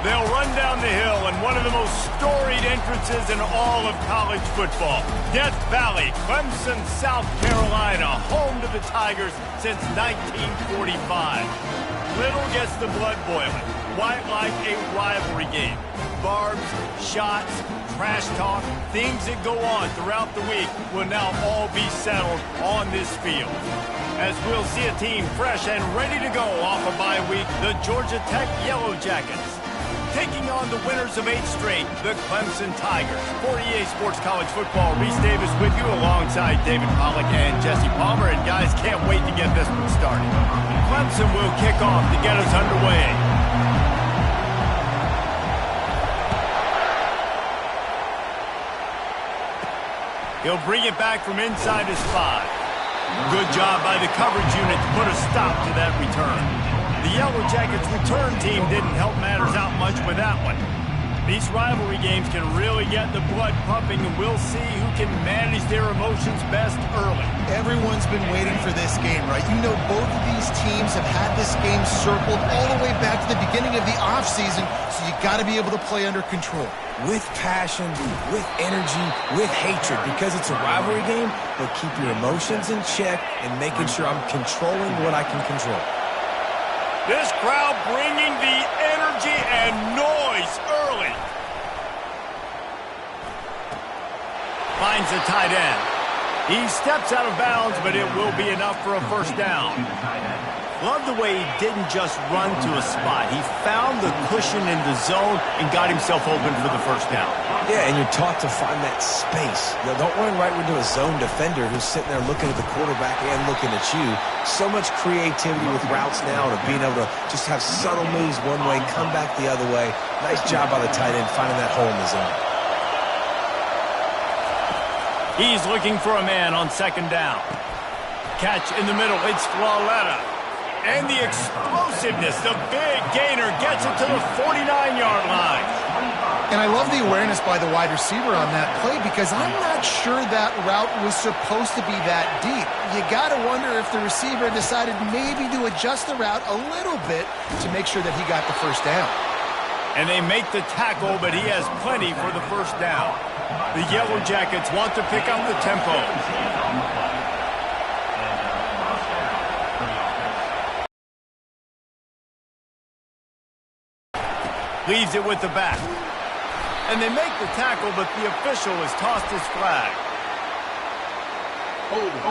They'll run down the hill in one of the most storied entrances in all of college football. Death Valley, Clemson, South Carolina, home to the Tigers since 1945. Little gets the blood boiling. Quite like a rivalry game. Barbs, shots, trash talk, things that go on throughout the week will now all be settled on this field. As we'll see a team fresh and ready to go off a bye week, the Georgia Tech Yellow Jackets taking on the winners of 8 straight, the Clemson Tigers. For EA Sports College Football, Reese Davis with you alongside David Pollack and Jesse Palmer. And guys, can't wait to get this one started. Clemson will kick off to get us underway. He'll bring it back from inside his 5. Good job by the coverage unit to put a stop to that return. The Yellow Jackets return team didn't help matters out much with that one. These rivalry games can really get the blood pumping, and we'll see who can manage their emotions best early. Everyone's been waiting for this game, right? You know, both of these teams have had this game circled all the way back to the beginning of the offseason, so you got to be able to play under control. With passion, with energy, with hatred, because it's a rivalry game, but keep your emotions in check and making sure I'm controlling what I can control. This crowd bringing the energy and noise early. Finds the tight end. He steps out of bounds, but it will be enough for a first down. Love the way he didn't just run to a spot. He found the cushion in the zone and got himself open for the first down. Yeah, and you're taught to find that space. You know, don't run right into a zone defender who's sitting there looking at the quarterback and looking at you. So much creativity with routes now to being able to just have subtle moves one way, come back the other way. Nice job by the tight end finding that hole in the zone. He's looking for a man on second down. Catch in the middle. It's Flawletta. And the explosiveness, the big gainer gets it to the 49-yard line. And I love the awareness by the wide receiver on that play, because I'm not sure that route was supposed to be that deep. You got to wonder if the receiver decided maybe to adjust the route a little bit to make sure that he got the first down. And they make the tackle, but he has plenty for the first down. The Yellow Jackets want to pick up the tempo. Leaves it with the back. And they make the tackle, but the official has tossed his flag. Hold it.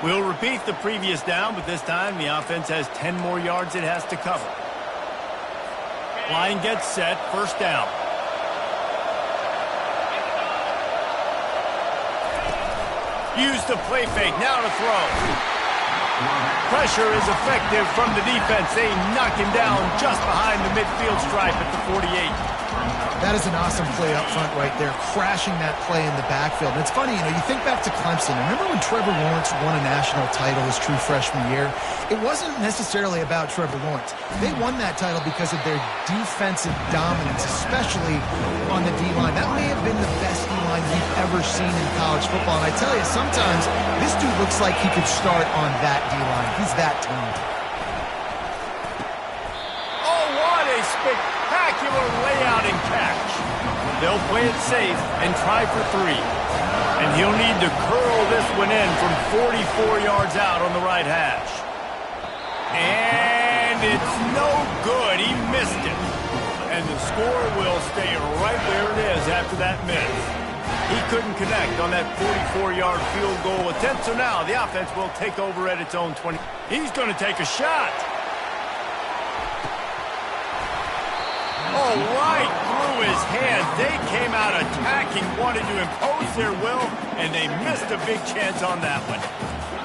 We'll repeat the previous down, but this time the offense has 10 more yards it has to cover. Line gets set, first down. Use the play fake, now to throw. Pressure is effective from the defense. They knock him down just behind the midfield stripe at the 48. That is an awesome play up front right there, crashing that play in the backfield. And it's funny, you know, you think back to Clemson. Remember when Trevor Lawrence won a national title his true freshman year? It wasn't necessarily about Trevor Lawrence. They won that title because of their defensive dominance, especially on the D-line. That may have been the best D-line we've ever seen in college football. And I tell you, sometimes this dude looks like he could start on that D-line. He's that talented. Oh, what a spectacular layout and catch. They'll play it safe and try for 3. And he'll need to curl this one in from 44 yards out on the right hash. And it's no good. He missed it. And the score will stay right where it is after that miss. He couldn't connect on that 44-yard field goal attempt, so now the offense will take over at its own 20. He's going to take a shot. Oh, right through his hands. They came out attacking, wanted to impose their will, and they missed a big chance on that one.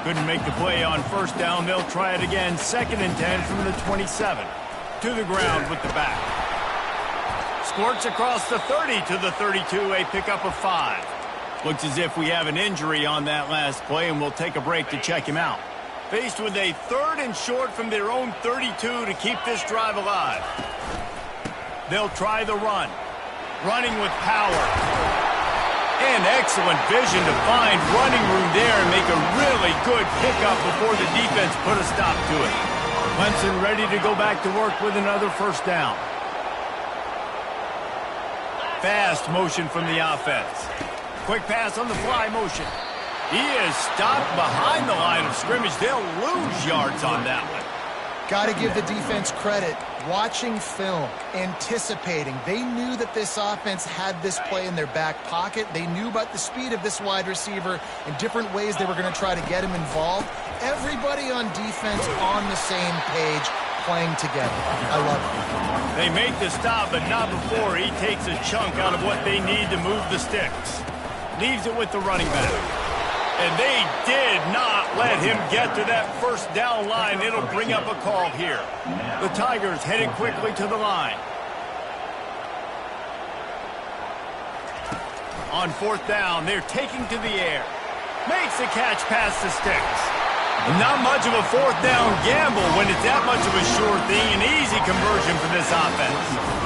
Couldn't make the play on first down. They'll try it again. 2nd and 10 from the 27. To the ground with the back. Squirts across the 30 to the 32, a pickup of 5. Looks as if we have an injury on that last play, and we'll take a break to check him out. Faced with a 3rd and short from their own 32 to keep this drive alive. They'll try the run. Running with power. And excellent vision to find running room there and make a really good pickup before the defense put a stop to it. Clemson ready to go back to work with another first down. Fast motion from the offense. Quick pass on the fly motion. He is stopped behind the line of scrimmage. They'll lose yards on that one. Got to give the defense credit. Watching film, anticipating. They knew that this offense had this play in their back pocket. They knew about the speed of this wide receiver and different ways they were going to try to get him involved. Everybody on defense on the same page, playing together. I love it. They make the stop, but not before he takes a chunk out of what they need to move the sticks. Leaves it with the running back. And they did not let him get to that first down line. It'll bring up a call here. The Tigers headed quickly to the line. On fourth down, they're taking to the air. Makes the catch past the sticks. Not much of a fourth down gamble when it's that much of a sure thing. An easy conversion for this offense.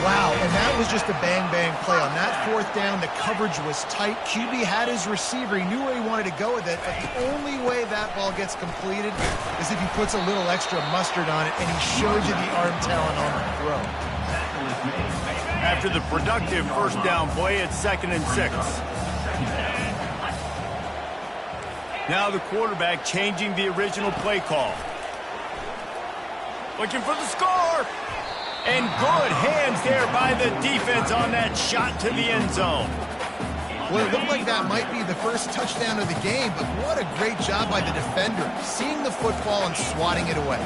Wow, and that was just a bang-bang play. On that fourth down, the coverage was tight. QB had his receiver. He knew where he wanted to go with it, but the only way that ball gets completed is if he puts a little extra mustard on it, and he shows you the arm talent on the throw. After the productive first down play, it's 2nd and 6. Now the quarterback changing the original play call. Looking for the score. And good hands there by the defense on that shot to the end zone. Well, it looked like that might be the first touchdown of the game, but what a great job by the defender, seeing the football and swatting it away.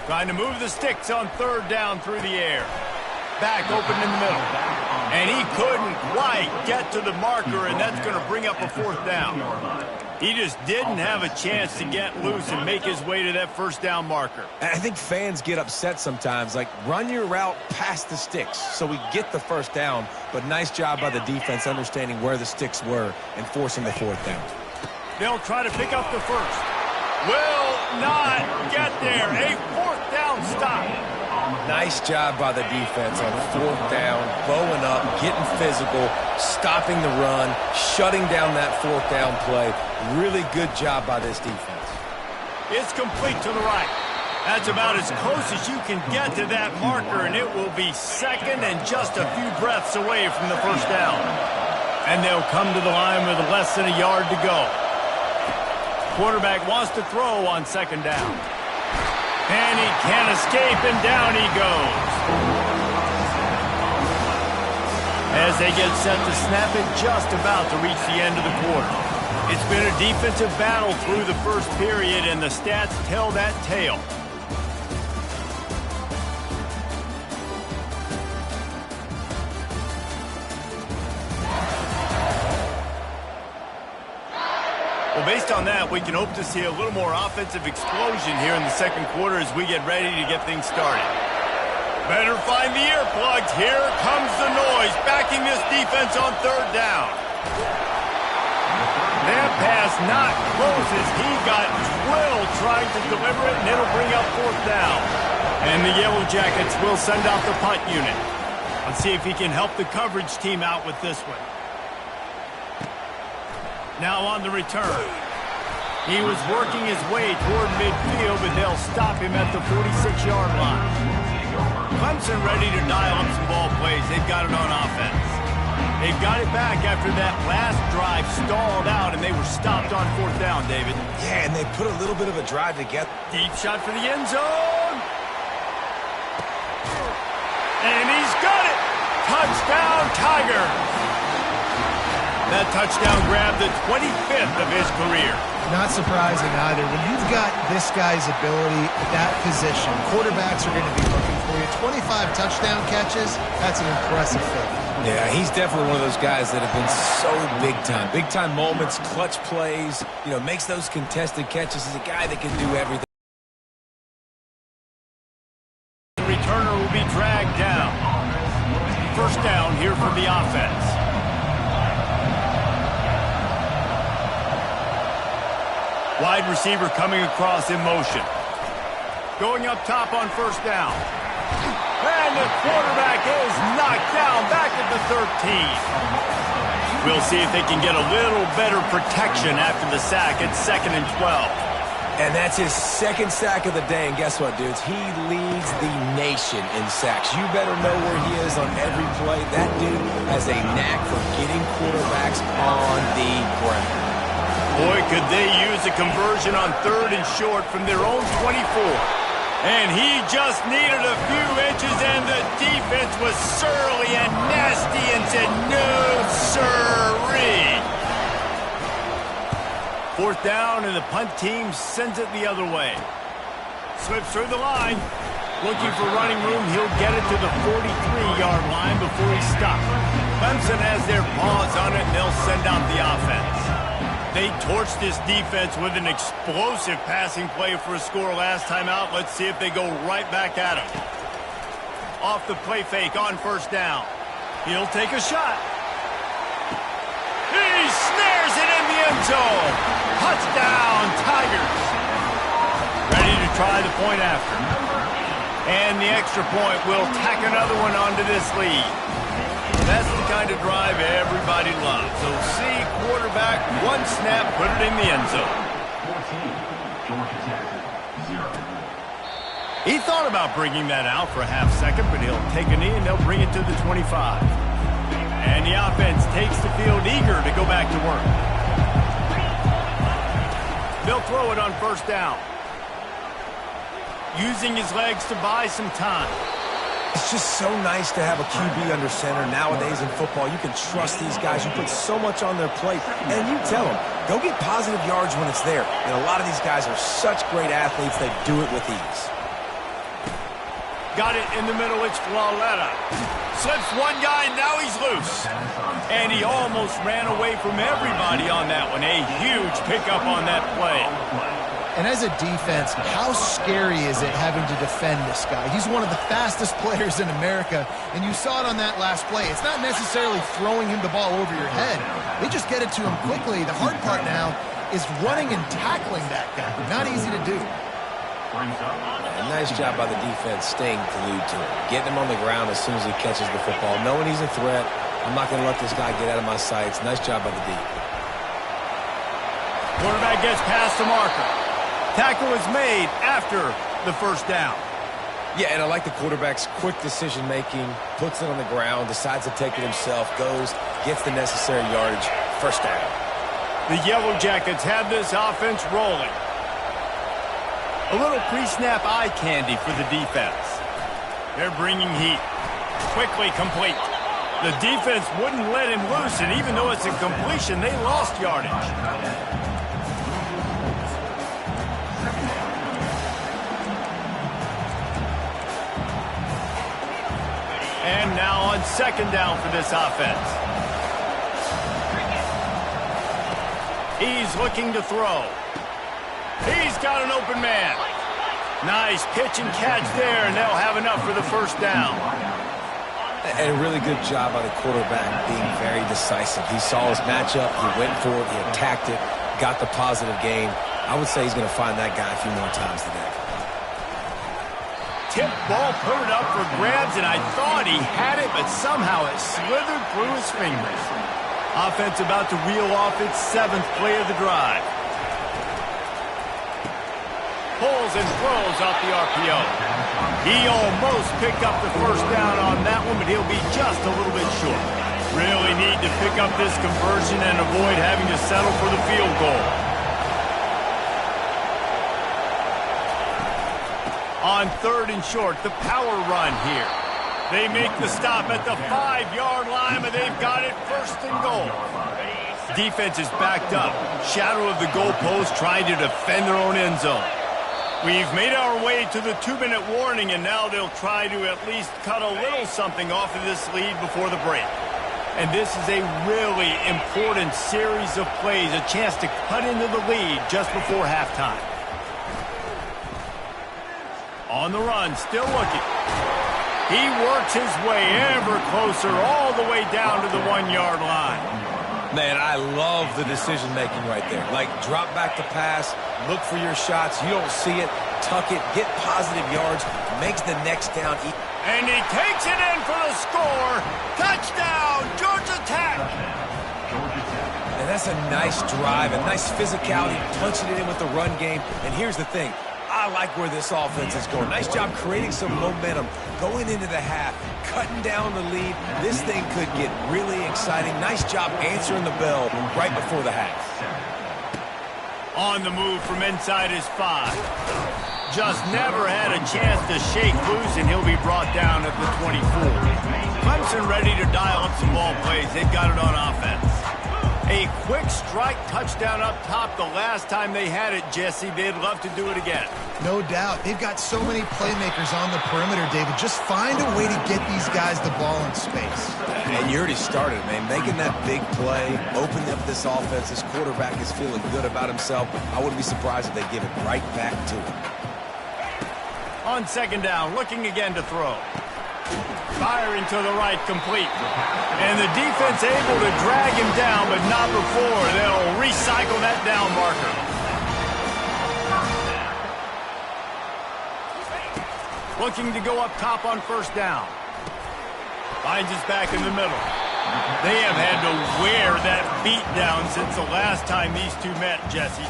Trying to move the sticks on third down through the air. Back open in the middle. And he couldn't quite get to the marker, and that's going to bring up a fourth down. He just didn't have a chance to get loose and make his way to that first down marker. I think fans get upset sometimes, like run your route past the sticks so we get the first down, but nice job by the defense understanding where the sticks were and forcing the fourth down. They'll try to pick up the first. Will not get there. A fourth down stop. Nice job by the defense on fourth down, bowing up, getting physical, stopping the run, shutting down that fourth down play. Really good job by this defense. It's complete to the right. That's about as close as you can get to that marker, and it will be second and just a few breaths away from the first down. And they'll come to the line with less than a yard to go. Quarterback wants to throw on second down. And he can't escape, and down he goes. As they get set to snap it, just about to reach the end of the quarter. It's been a defensive battle through the first period, and the stats tell that tale. Well, based on that, we can hope to see a little more offensive explosion here in the second quarter as we get ready to get things started. Better find the earplugs. Here comes the noise, backing this defense on third down. That pass not close as he got drilled trying to deliver it, and it'll bring up fourth down. And the Yellow Jackets will send out the punt unit. Let's see if he can help the coverage team out with this one. Now on the return. He was working his way toward midfield, but they'll stop him at the 46-yard line. Clemson ready to dial up some ball plays. They've got it on offense. They've got it back after that last drive stalled out, and they were stopped on fourth down, David. Yeah, and they put a little bit of a drive together. Deep shot for the end zone. And he's got it. Touchdown, Tigers. That touchdown grabbed the 25th of his career. Not surprising either. When you've got this guy's ability at that position, quarterbacks are going to be looking for you. 25 touchdown catches, that's an impressive feat. Yeah, he's definitely one of those guys that have been so big time. Big time moments, clutch plays, makes those contested catches. He's a guy that can do everything. The returner will be dragged down. First down here for the offense. Wide receiver coming across in motion. Going up top on first down. And the quarterback is knocked down back at the 13. We'll see if they can get a little better protection after the sack. It's 2nd and 12. And that's his second sack of the day. And guess what, dudes? He leads the nation in sacks. You better know where he is on every play. That dude has a knack for getting quarterbacks on the ground. Boy, could they use a conversion on 3rd and short from their own 24. And he just needed a few inches, and the defense was surly and nasty and said, no, sirree. 4th down, and the punt team sends it the other way. Slips through the line. Looking for running room. He'll get it to the 43-yard line before he stops. Clemson has their paws on it, and they'll send out the offense. They torched this defense with an explosive passing play for a score last time out. Let's see if they go right back at him. Off the play fake on 1st down. He'll take a shot. He snares it in the end zone. Touchdown, Tigers. Ready to try the point after. And the extra point will tack another one onto this lead. That's the kind of drive everybody loves. So see quarterback, one snap, put it in the end zone. He thought about bringing that out for a half second, but he'll take a knee and they'll bring it to the 25. And the offense takes the field eager to go back to work. They'll throw it on 1st down. Using his legs to buy some time. It's just so nice to have a QB under center. Nowadays in football, you can trust these guys. You put so much on their plate, and you tell them, go get positive yards when it's there. And a lot of these guys are such great athletes, they do it with ease. Got it in the middle, it's Flawletta. Slips one guy, now he's loose. And he almost ran away from everybody on that one. A huge pickup on that play. And as a defense, how scary is it having to defend this guy? He's one of the fastest players in America, and you saw it on that last play. It's not necessarily throwing him the ball over your head. They just get it to him quickly. The hard part now is running and tackling that guy. Not easy to do. A nice job by the defense staying glued to him. Getting him on the ground as soon as he catches the football. Knowing he's a threat, I'm not going to let this guy get out of my sights. Nice job by the D. Quarterback gets past the marker. Tackle is made after the 1st down. Yeah, and I like the quarterback's quick decision-making, puts it on the ground, decides to take it himself, goes, gets the necessary yardage, 1st down. The Yellow Jackets have this offense rolling. A little pre-snap eye candy for the defense. They're bringing heat. Quickly complete. The defense wouldn't let him loose, and even though it's a completion, they lost yardage. And now on 2nd down for this offense. He's looking to throw. He's got an open man. Nice pitch and catch there, and they'll have enough for the 1st down. And a really good job by the quarterback being very decisive. He saw his matchup, he went for it, he attacked it, got the positive gain. I would say he's going to find that guy a few more times today. Tip ball put it up for grabs, and I thought he had it, but somehow it slithered through his fingers. Offense about to reel off its 7th play of the drive. Pulls and throws off the RPO. He almost picked up the 1st down on that one, but he'll be just a little bit short. Really need to pick up this conversion and avoid having to settle for the field goal. On 3rd and short, the power run here. They make the stop at the 5-yard line, but they've got it 1st and goal. Defense is backed up. Shadow of the goalpost trying to defend their own end zone. We've made our way to the 2-minute warning, and now they'll try to at least cut a little something off of this lead before the break. And this is a really important series of plays, a chance to cut into the lead just before halftime. On the run, still looking. He works his way ever closer all the way down to the 1-yard line. Man, I love the decision-making right there. Like, drop back to pass, look for your shots. You don't see it, tuck it, get positive yards, makes the next down. And he takes it in for the score. Touchdown, Georgia Tech. that's a nice drive, a nice physicality, punching it in with the run game. And here's the thing. I like where this offense is going. Nice job creating some momentum, going into the half, cutting down the lead. This thing could get really exciting. Nice job answering the bell right before the half. On the move from inside his 5. Just never had a chance to shake loose, and he'll be brought down at the 24. Clemson ready to dial up some ball plays. They've got it on offense. A quick strike touchdown up top the last time they had it, Jesse. They'd love to do it again. No doubt. They've got so many playmakers on the perimeter, David. Just find a way to get these guys the ball in space. And you already started, man. Making that big play, opening up this offense. This quarterback is feeling good about himself. I wouldn't be surprised if they give it right back to him. On second down, looking again to throw. Firing to the right, complete. And the defense able to drag him down, but not before. They'll recycle that down marker. Looking to go up top on first down. Finds us back in the middle. They have had to wear that beat down since the last time these two met, Jesse.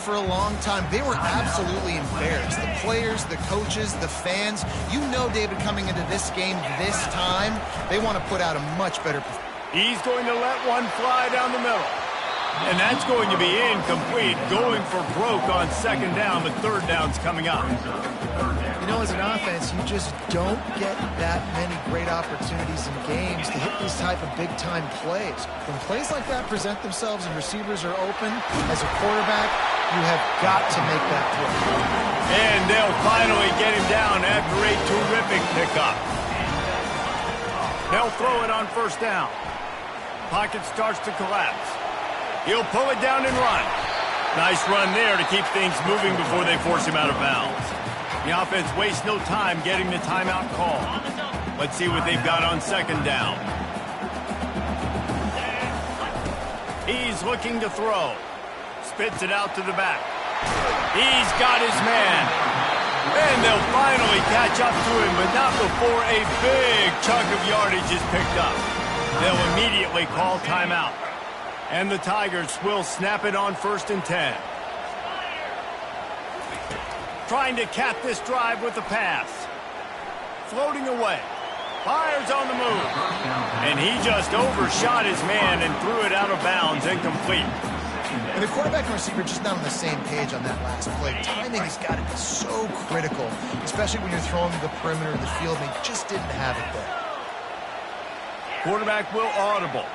For a long time, they were absolutely embarrassed. The players, the coaches, the fans. You know, David, coming into this game this time, they want to put out a much better performance. He's going to let one fly down the middle. And that's going to be incomplete. Going for broke on second down, but third down's coming up. You know, as an offense, you just don't get that many great opportunities in games to hit these type of big-time plays. When plays like that present themselves and receivers are open, as a quarterback, you have got to make that play. And they'll finally get him down after a terrific pickup. They'll throw it on first down. Pocket starts to collapse. He'll pull it down and run. Nice run there to keep things moving before they force him out of bounds. The offense wastes no time getting the timeout call. Let's see what they've got on second down. He's looking to throw. Spits it out to the back. He's got his man. And they'll finally catch up to him, but not before a big chunk of yardage is picked up. They'll immediately call timeout. And the Tigers will snap it on 1st and 10. Trying to cap this drive with a pass. Floating away. Fires on the move. And he just overshot his man and threw it out of bounds, incomplete. And the quarterback and receiver just not on the same page on that last play. Timing has got to be so critical, especially when you're throwing to the perimeter of the field. They just didn't have it there. Quarterback will audible.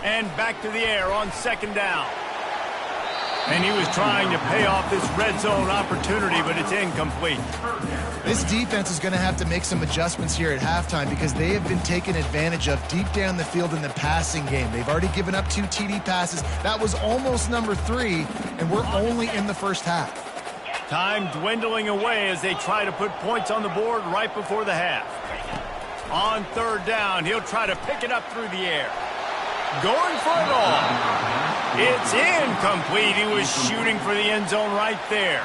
And back to the air on second down. And he was trying to pay off this red zone opportunity, but it's incomplete. This defense is going to have to make some adjustments here at halftime because they have been taken advantage of deep down the field in the passing game. They've already given up 2 TD passes. That was almost number 3, and we're only in the first half. Time dwindling away as they try to put points on the board right before the half. On third down, he'll try to pick it up through the air. Going for it all. It's incomplete. He was shooting for the end zone right there.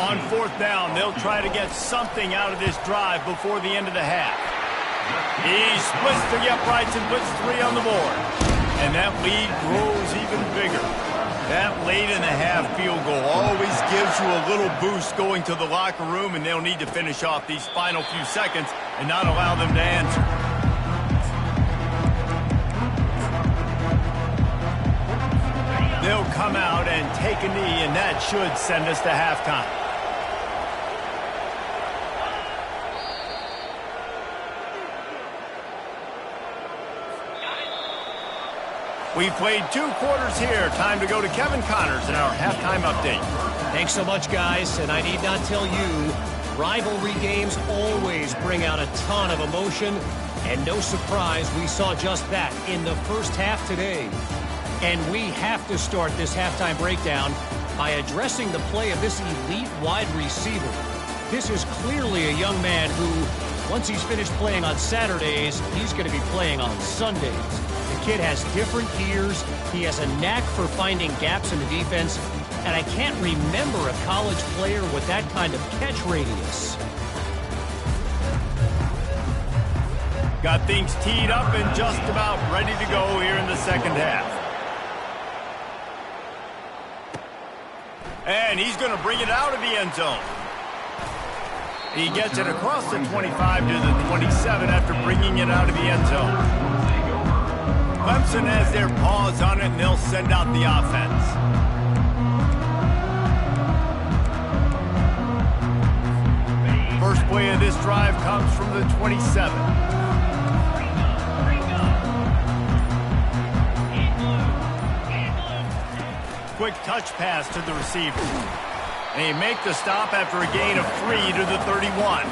On fourth down, they'll try to get something out of this drive before the end of the half. He splits the uprights and puts 3 on the board. And that lead grows even bigger. That late in the half field goal always gives you a little boost going to the locker room, and they'll need to finish off these final few seconds and not allow them to answer. They'll come out and take a knee, and that should send us to halftime. We played 2 quarters here. Time to go to Kevin Connors in our halftime update. Thanks so much, guys. And I need not tell you, rivalry games always bring out a ton of emotion. And no surprise, we saw just that in the first half today. And we have to start this halftime breakdown by addressing the play of this elite wide receiver. This is clearly a young man who Once he's finished playing on Saturdays, he's going to be playing on Sundays. The kid has different gears. He has a knack for finding gaps in the defense. And I can't remember a college player with that kind of catch radius. Got things teed up and just about ready to go here in the second half. And he's going to bring it out of the end zone. He gets it across the 25 to the 27 after bringing it out of the end zone. Clemson has their paws on it, and they'll send out the offense. First play of this drive comes from the 27. Quick touch pass to the receiver. And he make the stop after a gain of 3 to the 31.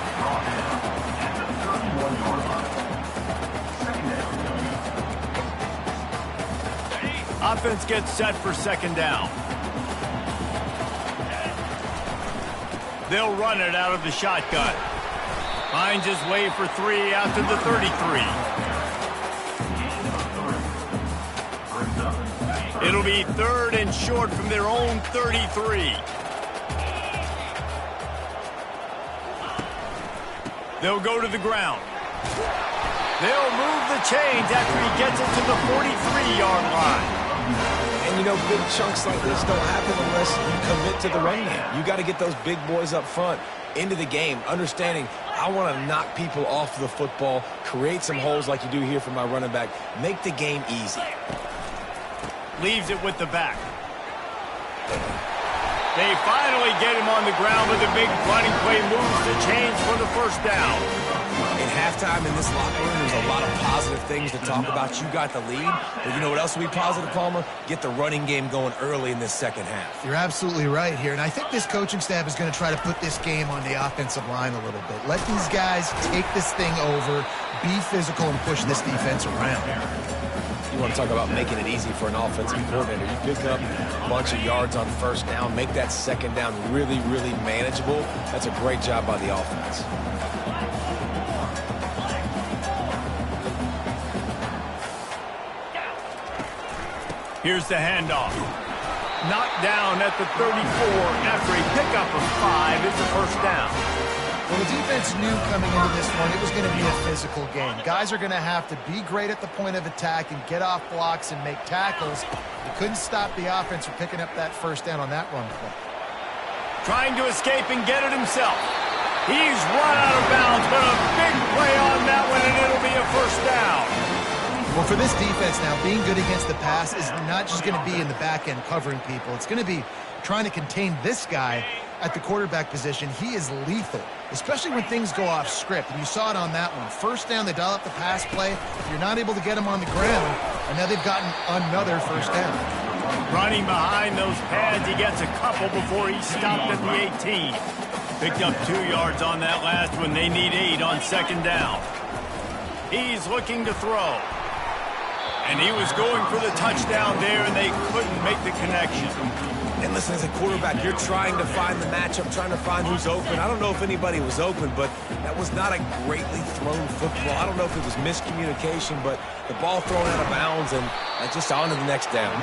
Offense gets set for second down. They'll run it out of the shotgun. Finds his way for 3 out to the 33. It'll be 3rd and short from their own 33. They'll go to the ground. They'll move the chains after he gets it to the 43-yard line. And, you know, big chunks like this don't happen unless you commit to the run game. You got to get those big boys up front into the game, understanding I want to knock people off the football, create some holes like you do here for my running back, make the game easy. Leaves it with the back. They finally get him on the ground with a big running play, moves the chains for the first down. In halftime in this locker room, there's a lot of positive things to talk about. You got the lead, but you know what else will be positive, Palmer? Get the running game going early in this second half. You're absolutely right here, and I think this coaching staff is going to try to put this game on the offensive line a little bit. Let these guys take this thing over, be physical, and push this defense around. You want to talk about making it easy for an offensive coordinator. You pick up a bunch of yards on first down, make that second down really, really manageable. That's a great job by the offense. Here's the handoff. Knocked down at the 34 after a pickup of 5. It's a first down. Well, the defense knew coming into this one it was going to be a physical game. Guys are going to have to be great at the point of attack and get off blocks and make tackles. They couldn't stop the offense from picking up that first down on that run play. Trying to escape and get it himself. He's run out of bounds, but a big play on that one, and it'll be a first down. Well, for this defense now, being good against the pass is not just going to be in the back end covering people. It's going to be trying to contain this guy at the quarterback position. He is lethal, especially when things go off script. And you saw it on that one. First down, they dial up the pass play. You're not able to get him on the ground, and now they've gotten another first down. Running behind those pads, he gets a couple before he stopped at the 18. Picked up 2 yards on that last one. They need 8 on second down. He's looking to throw. And he was going for the touchdown there, and they couldn't make the connection. And listen, as a quarterback, you're trying to find the matchup, trying to find who's open. I don't know if anybody was open, but that was not a greatly thrown football. I don't know if it was miscommunication, but the ball thrown out of bounds and just on to the next down.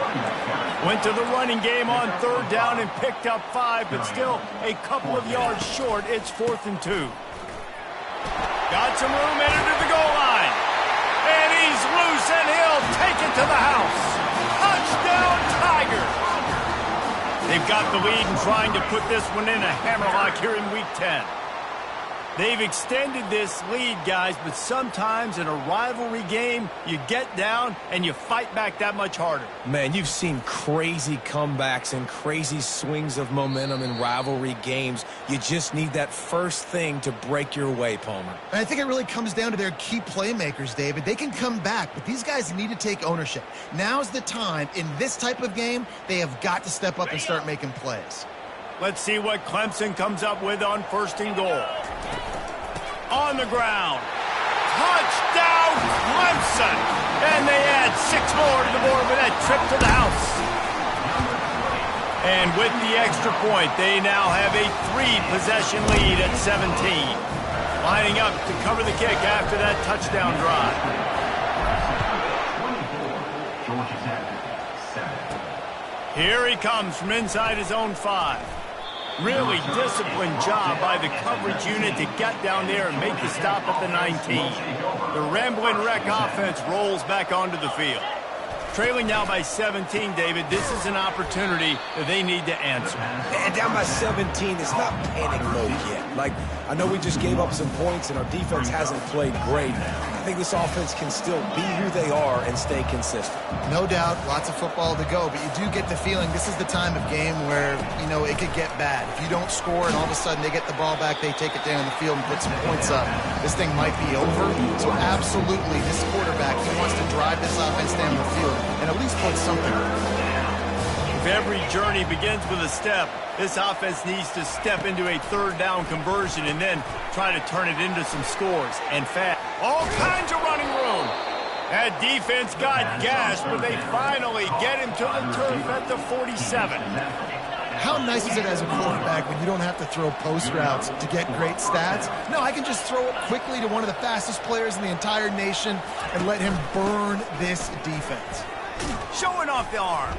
Went to the running game on third down and picked up 5, but still a couple of yards short. It's 4th and 2. Got some room, entered to the goal line. And he's loose, and he'll take it to the house. Touchdown, Tigers! They've got the lead and trying to put this one in a hammerlock here in Week 10. They've extended this lead, guys, but sometimes in a rivalry game, you get down and you fight back that much harder. Man, you've seen crazy comebacks and crazy swings of momentum in rivalry games. You just need that first thing to break your way, Palmer. And I think it really comes down to their key playmakers, David. They can come back, but these guys need to take ownership. Now's the time. In this type of game, they have got to step up and start making plays. Let's see what Clemson comes up with on 1st and goal. On the ground. Touchdown, Clemson! And they add 6 more to the board with that trip to the house. And with the extra point, they now have a 3-possession lead at 17. Lining up to cover the kick after that touchdown drive. Here he comes from inside his own 5. Really disciplined job by the coverage unit to get down there and make the stop at the 19. The Ramblin' Wreck offense rolls back onto the field. Trailing now by 17, David. This is an opportunity that they need to answer. And down by 17, it's not panic mode yet. Like, I know we just gave up some points and our defense hasn't played great. I think this offense can still be who they are and stay consistent. No doubt, lots of football to go, but you do get the feeling this is the time of game where, you know, it could get bad. If you don't score and all of a sudden they get the ball back, they take it down the field and put some points up, this thing might be over. So absolutely, this quarterback, he wants to drive this offense down the field and at least put something on. If every journey begins with a step, this offense needs to step into a third down conversion and then try to turn it into some scores and fast. All kinds of running room. That defense got gashed, but they finally get him to the turf at the 47. How nice is it as a quarterback when you don't have to throw post routes to get great stats? No, I can just throw it quickly to one of the fastest players in the entire nation and let him burn this defense. Showing off the arm.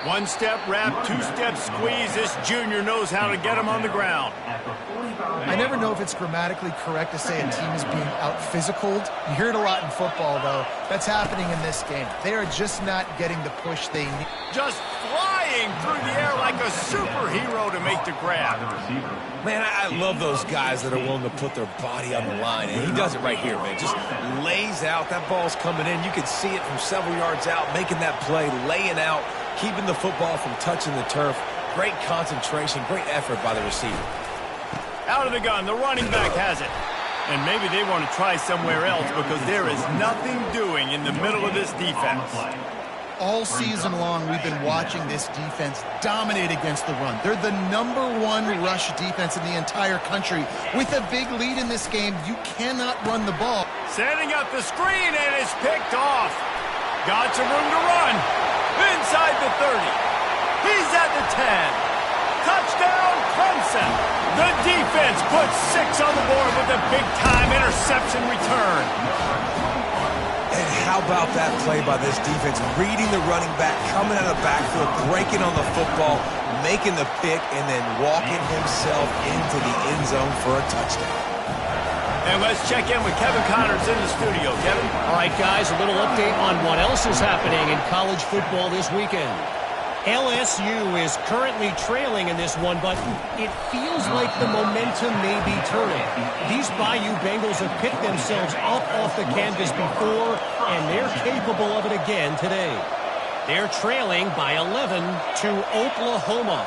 One-step wrap, two-step squeeze. This junior knows how to get him on the ground. I never know if it's grammatically correct to say a team is being out-physicaled. You hear it a lot in football, though. That's happening in this game. They are just not getting the push they need. Just flying through the air like a superhero to make the grab. Man, I love those guys that are willing to put their body on the line, and he does it right here, man. Just lays out. That ball's coming in. You can see it from several yards out, making that play, laying out, keeping the football from touching the turf. Great concentration, great effort by the receiver. Out of the gun, the running back has it. And maybe they want to try somewhere else because there is nothing doing in the middle of this defense. All season long, we've been watching this defense dominate against the run. They're the #1 rush defense in the entire country. With a big lead in this game, you cannot run the ball. Setting up the screen, and it's picked off. Got some room to run. Inside the 30. He's at the 10. Touchdown, Clemson. The defense puts 6 on the board with a big-time interception return. And how about that play by this defense? Reading the running back, coming out of the backfield, breaking on the football, making the pick, and then walking himself into the end zone for a touchdown. And let's check in with Kevin Connors in the studio. Kevin? All right, guys, a little update on what else is happening in college football this weekend. LSU is currently trailing in this one, but it feels like the momentum may be turning. These Bayou Bengals have picked themselves up off the canvas before, and they're capable of it again today. They're trailing by 11 to Oklahoma.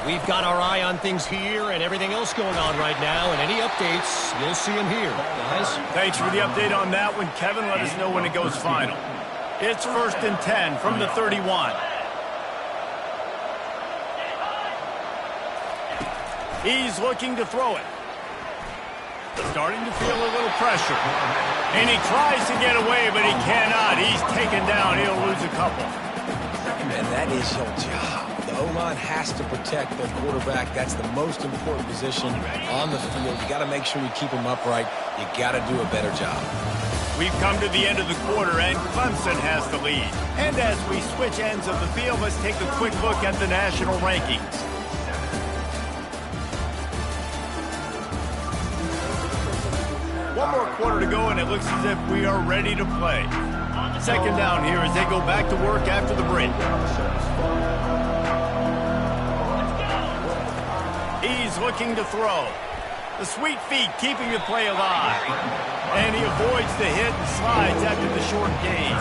We've got our eye on things here and everything else going on right now, and any updates, you'll see them here, guys. Thanks for the update on that one, Kevin. Let us know when it goes final. It's 1st and 10 from the 31. He's looking to throw it. Starting to feel a little pressure. And he tries to get away, but he cannot. He's taken down. He'll lose a couple. And that is your job. The O-line has to protect the quarterback. That's the most important position on the field. You got to make sure you keep him upright. You got to do a better job. We've come to the end of the quarter, and Clemson has the lead. And as we switch ends of the field, let's take a quick look at the national rankings. One more quarter to go, and it looks as if we are ready to play. Second down here as they go back to work after the break. He's looking to throw. The sweet feet keeping the play alive. And he avoids the hit and slides after the short gain.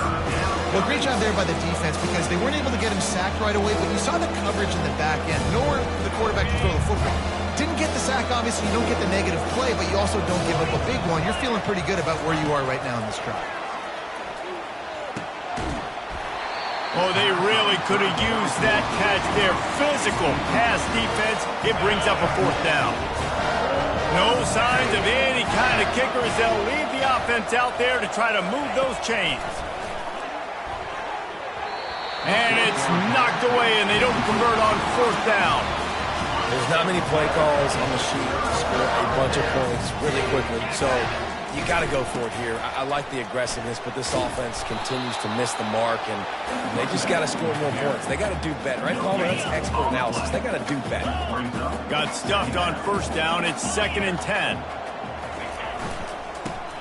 Well, great job there by the defense because they weren't able to get him sacked right away, but you saw the coverage in the back end. Nowhere for the quarterback to throw the football. Didn't get the sack, obviously. You don't get the negative play, but you also don't give up a big one. You're feeling pretty good about where you are right now in this drive. Oh, they really could have used that catch there. Physical pass defense. It brings up a 4th down. No signs of any kind of kickers. They'll leave the offense out there to try to move those chains. And it's knocked away, and they don't convert on 4th down. There's not many play calls on the sheet to score a bunch of points really quickly, so you got to go for it here. I like the aggressiveness, but this offense continues to miss the mark, and they just got to score more points. They got to do better, right, Palmer? That's expert analysis. They got to do better. Got stuffed on first down. It's 2nd and 10.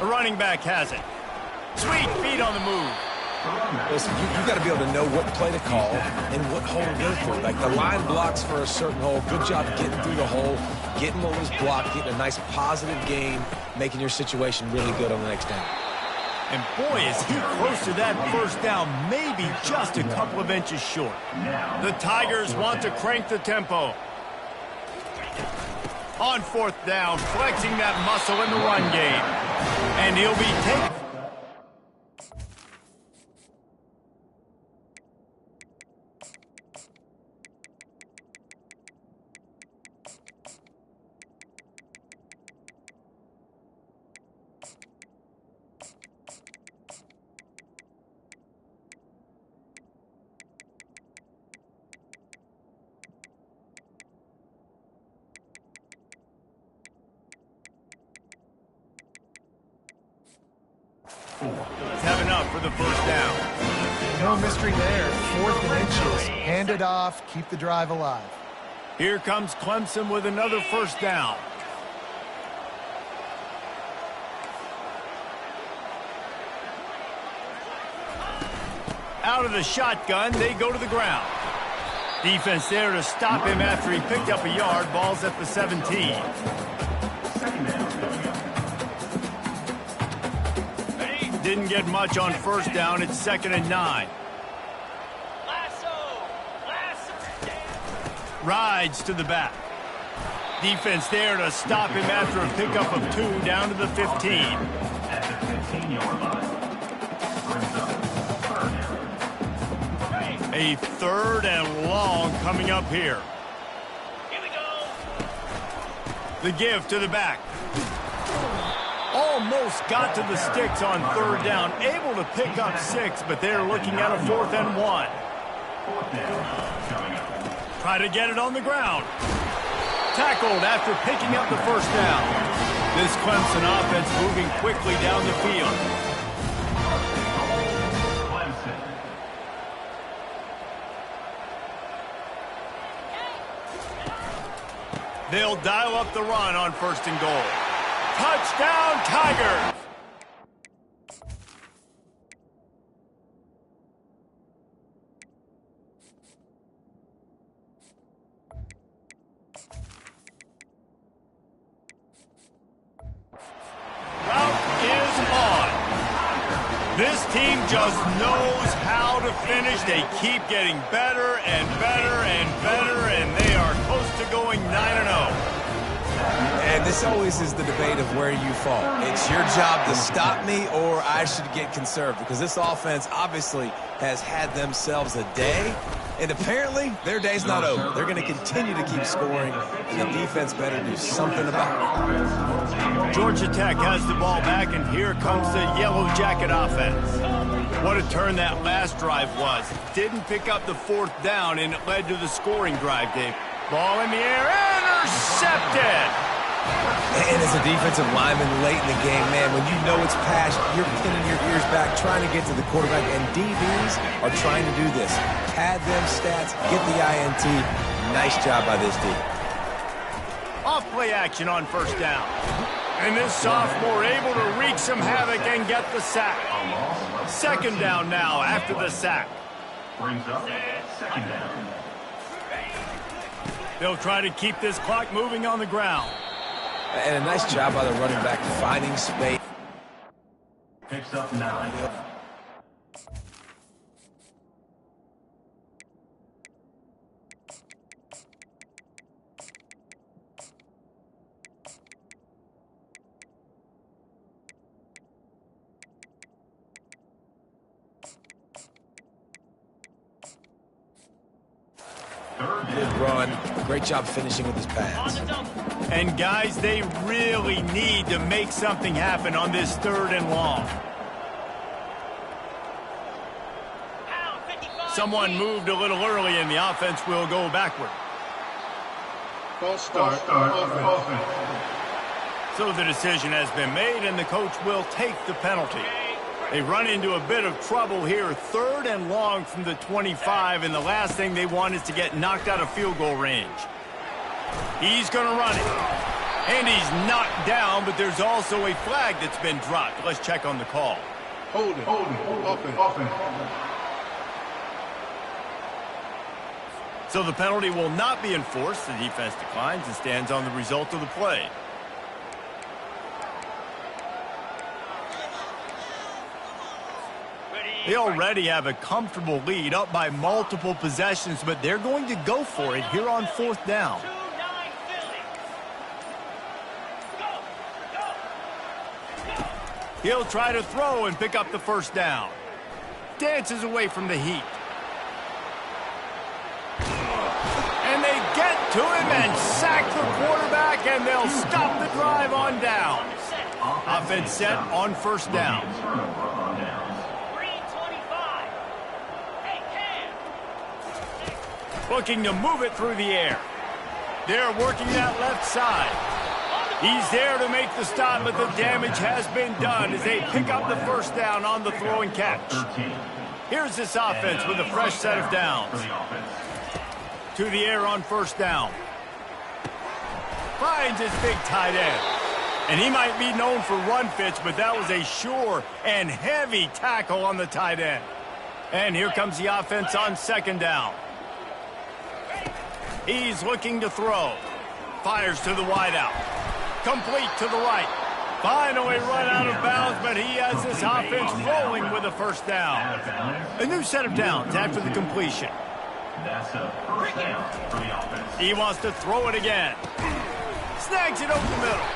The running back has it. Sweet feet on the move. Listen, you got to be able to know what play to call and what hole to go through. Like the line blocks for a certain hole. Good job getting through the hole, getting what was blocked, getting a nice positive gain, making your situation really good on the next down. And boy, is he close to that first down, maybe just a couple of inches short. The Tigers want to crank the tempo. On 4th down, flexing that muscle in the run game. And he'll be taken. He's having enough for the first down. No mystery there. 4th and inches. Hand it off. Keep the drive alive. Here comes Clemson with another first down. Out of the shotgun, they go to the ground. Defense there to stop him after he picked up a yard. Ball's at the 17. Didn't get much on first down. It's 2nd and 9. Rides to the back. Defense there to stop him after a pickup of 2 down to the 15. At the 15-yard line. A 3rd and long coming up here. Here we go. The give to the back. Almost got to the sticks on 3rd down. Able to pick up 6, but they're looking at a 4th and 1. Try to get it on the ground. Tackled after picking up the first down. This Clemson offense moving quickly down the field. They'll dial up the run on 1st and goal. Touchdown, Tigers! Route is on. This team just knows how to finish. They keep getting better and better and better, and they are close to going 9-0. And this always is the debate of where you fall. It's your job to stop me, or I should get conservative, because this offense obviously has had themselves a day, and apparently their day's not over. They're going to continue to keep scoring, and the defense better do something about it. Georgia Tech has the ball back, and here comes the Yellow Jacket offense. What a turn that last drive was. Didn't pick up the 4th down, and it led to the scoring drive, Dave. Ball in the air, intercepted! And as a defensive lineman late in the game, man, when you know it's pass, you're pinning your ears back, trying to get to the quarterback, and DBs are trying to do this. Pad them stats, get the INT. Nice job by this D. Off play action on 1st down. And this sophomore able to wreak some havoc and get the sack. 2nd down now after the sack. Brings up 2nd down. They'll try to keep this clock moving on the ground. And a nice job by the running back finding space. Picks up 9. Good run. Great job finishing with his pads. And guys, they really need to make something happen on this 3rd and long. Someone moved a little early and the offense will go backward. False start. Offense. So the decision has been made, and the coach will take the penalty. They run into a bit of trouble here, 3rd and long from the 25, and the last thing they want is to get knocked out of field goal range. He's going to run it. And he's knocked down, but there's also a flag that's been dropped. Let's check on the call. Holding. Offense. So the penalty will not be enforced. The defense declines and stands on the result of the play. They already have a comfortable lead, up by multiple possessions, but they're going to go for it here on 4th down. He'll try to throw and pick up the 1st down. Dances away from the heat. And they get to him and sack the quarterback, and they'll stop the drive on down. Offense set on 1st down. Looking to move it through the air. They're working that left side. He's there to make the stop, but the damage has been done as they pick up the 1st down on the throw and catch. Here's this offense with a fresh set of downs. To the air on 1st down. Finds his big tight end. And he might be known for run fits, but that was a sure and heavy tackle on the tight end. And here comes the offense on 2nd down. He's looking to throw. Fires to the wideout. Complete to the right. Finally run out of bounds, but he has this offense rolling with a 1st down. A new set of downs after the completion. That's a 1st down for the offense. He wants to throw it again. Snags it over the middle.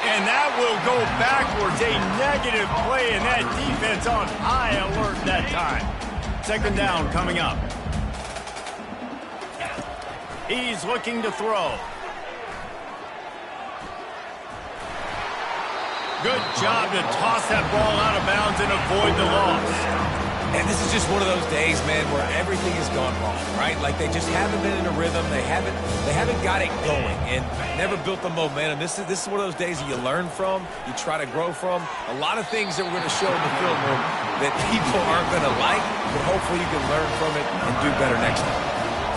And that will go backwards. A negative play, and that defense on high alert that time. 2nd down coming up. He's looking to throw. Good job to toss that ball out of bounds and avoid the loss. And this is just one of those days, man, where everything has gone wrong, right? Like they just haven't been in a rhythm. They haven't got it going and never built the momentum. This is one of those days that you learn from, you try to grow from. A lot of things that we're going to show in the film room that people aren't going to like, but hopefully you can learn from it and do better next time.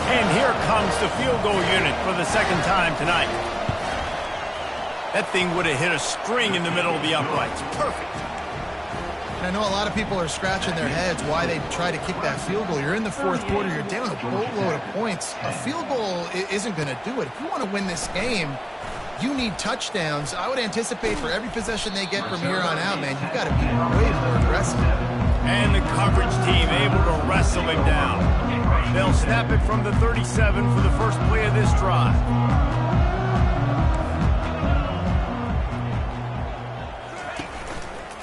And here comes the field goal unit for the 2nd time tonight. That thing would have hit a string in the middle of the uprights. Perfect. And I know a lot of people are scratching their heads why they try to kick that field goal. You're in the 4th quarter. You're down a boatload of points. A field goal isn't going to do it. If you want to win this game, you need touchdowns. I would anticipate for every possession they get from here on out, man, you've got to be way more aggressive. And the coverage team able to wrestle him down. They'll snap it from the 37 for the first play of this drive.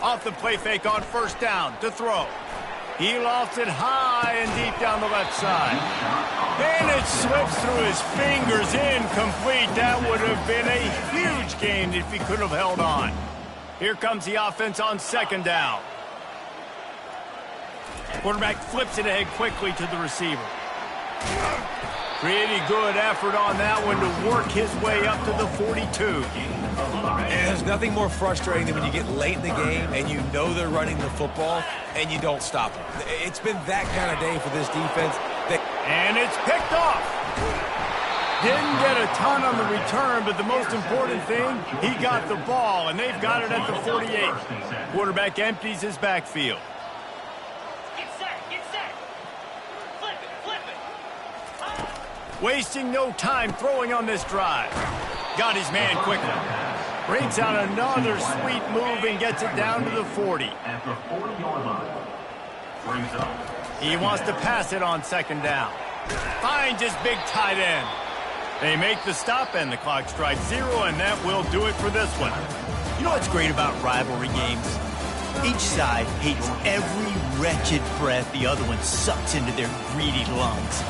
Off the play fake on 1st down to throw. He lofts it high and deep down the left side. And it slips through his fingers, incomplete. That would have been a huge gain if he could have held on. Here comes the offense on 2nd down. Quarterback flips it ahead quickly to the receiver. Pretty good effort on that one to work his way up to the 42. And there's nothing more frustrating than when you get late in the game and you know they're running the football and you don't stop them. It's been that kind of day for this defense. And it's picked off. Didn't get a ton on the return, but the most important thing, he got the ball, and they've got it at the 48. Quarterback empties his backfield. Wasting no time throwing on this drive. Got his man quickly. Brings out another sweet move and gets it down to the 40. At the 40-yard line. Brings up. He wants to pass it on 2nd down. Finds his big tight end. They make the stop and the clock strikes 0, and that will do it for this one. You know what's great about rivalry games? Each side hates every wretched breath the other one sucks into their greedy lungs.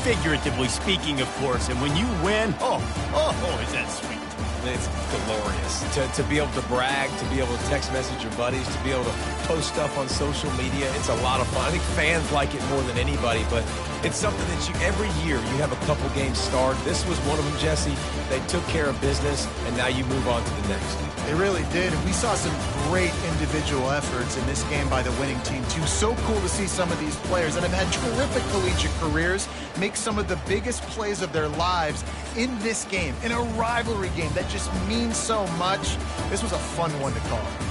Figuratively speaking, of course, and when you win, oh, is that sweet. It's glorious to be able to brag, to be able to text message your buddies, to be able to post stuff on social media. It's a lot of fun. I think fans like it more than anybody, but it's something that every year you have a couple games starred. This was one of them, Jesse. They took care of business, and now you move on to the next. They really did, and we saw some great individual efforts in this game by the winning team, too. So cool to see some of these players that have had terrific collegiate careers make some of the biggest plays of their lives in this game, in a rivalry game that just means so much. This was a fun one to call.